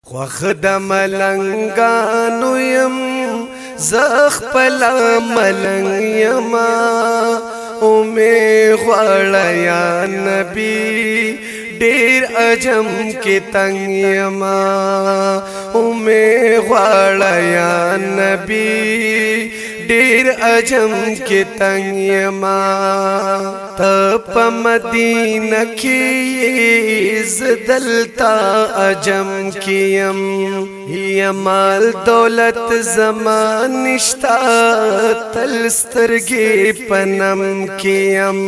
خوخ د ملنګانو یم زخ پلا ملنګ یما او می غواړه یا نبی ډیر عجم کې تنگ یما او می غواړه یا نبی ډیر عجم کې تنگ یما تپ مدینه کې زدلتا عجم کیم یمال دولت زمان نشتا تلسترګي پنم کیم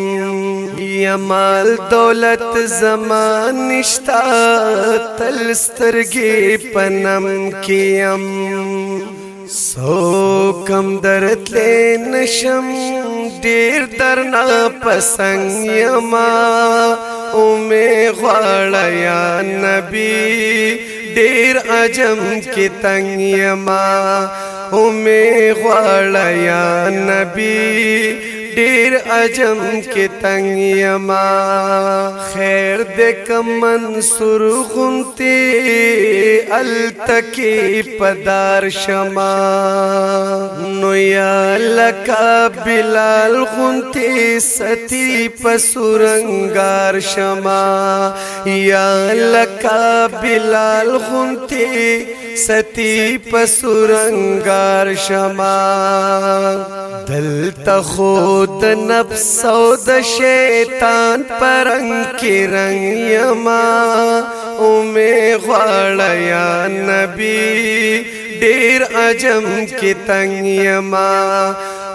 یمال دولت زمان نشتا تلسترګي پنم کیم سو کم درت لے نشم ډیر درنا پسنګ یما او می غواړه یا نبی ډیر عجم کې تنگ یما او می غواړه یا نبی ډیر عجم کې تنگ یما خیر دې کم منصور غنتی التکی پدار شما نو یا لکا بلال غنتی ستی پسورنگار شما یا لکا بلال غنتی ستی پسورنگار شما دلتا خود نفس او د شیطان پرنګ کې رنگ یما او می غواړه یا نبی ډیر عجم کې تنگ یما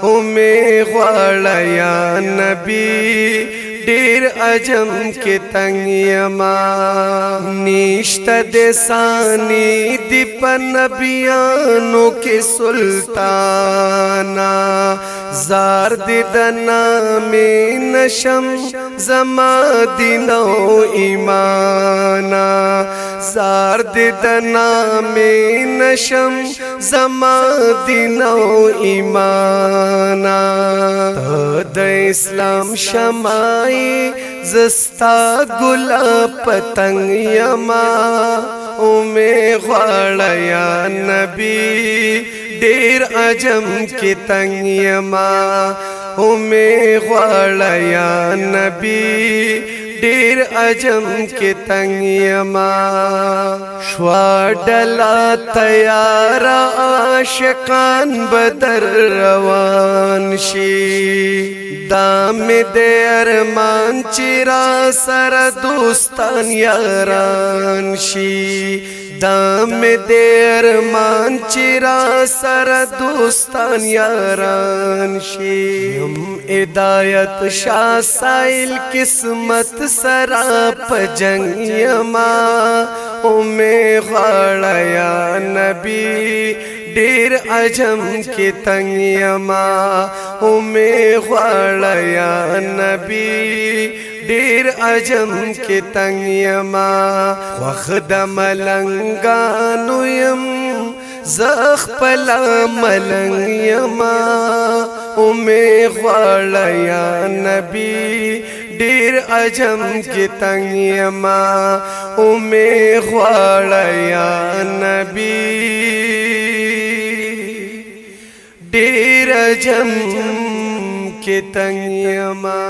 او می غواړه یا نبی ډیر عجم کې تنگ یما نشته د ثانی دی په نبیانو کې سلطانا زار دی د نامې نشم زما دینو ایمانا زار دی د نامې نشم زما دینو ایمانا د اسلام شمای زستا ګلا پتنګ یما او می غواړه یا نبی ډیر عجم کې تنگ یما او می غواړه یا نبی ډیر عجم کې تنگ یما شوا ډلا تیار عاشقان بدر روان شي دام دې ارمان چیرا سر دوستان یاران شي دام دې ارمان چیرا سر دوستان یاران شي ہدایت شاہ سائل قسمت سرا پجنگ یما او می غواړه یا نبی ډیر عجم کې تنگ یما او می غواړه یا نبی ډیر عجم کې تنگ یما خوخ د ملنګانو یم زخ پلا ملنګ یما او می غواړه یا نبی ډیر عجم کې تنگ یما او می غواړه یا نبی ډیر عجم کې تنگ یما